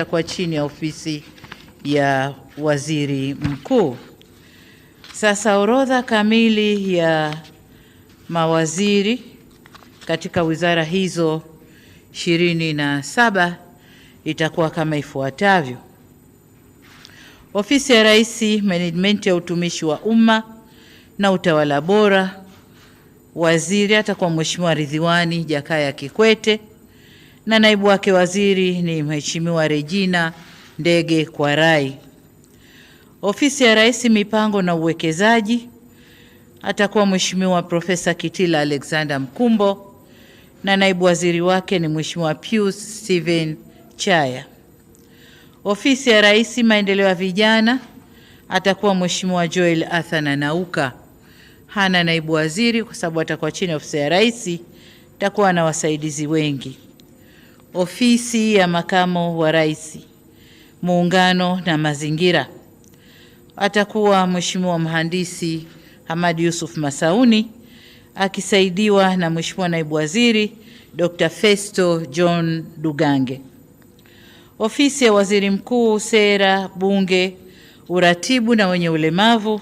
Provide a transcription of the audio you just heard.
kwa chini ya ofisi ya waziri mkuu. Sasa orodha kamili ya mawaziri katika wizara hizo 27 itakuwa kama ifuatavyo: Ofisi ya Rais, Management ya utumishi wa umma na utawala bora, waziri atakuwa Mheshimiwa Ridhiwani Jakaya Kikwete na naibu wake waziri ni Mheshimiwa Regina Ndege Kwarai. Ofisi ya Rais, Mipango na Uwekezaji atakuwa Mheshimiwa Profesa Kitila Alexander Mkumbo na naibu waziri wake ni Mheshimiwa Pius Steven Chaya. Ofisi ya Rais, Maendeleo ya Vijana atakuwa Mheshimiwa Joel Athana Nauka. Hana naibu waziri kwa sababu atakuwa chini ya ofisi ya Rais, atakuwa na wasaidizi wengi. Ofisi ya Makamo wa Rais, Muungano na Mazingira atakuwa Mheshimiwa Mhandisi Hamad Yusuf Masauni akisaidiwa na Mheshimiwa Naibu Waziri Dr. Festo John Dugange. Ofisi ya Waziri Mkuu, Sera, Bunge, Uratibu na wenye ulemavu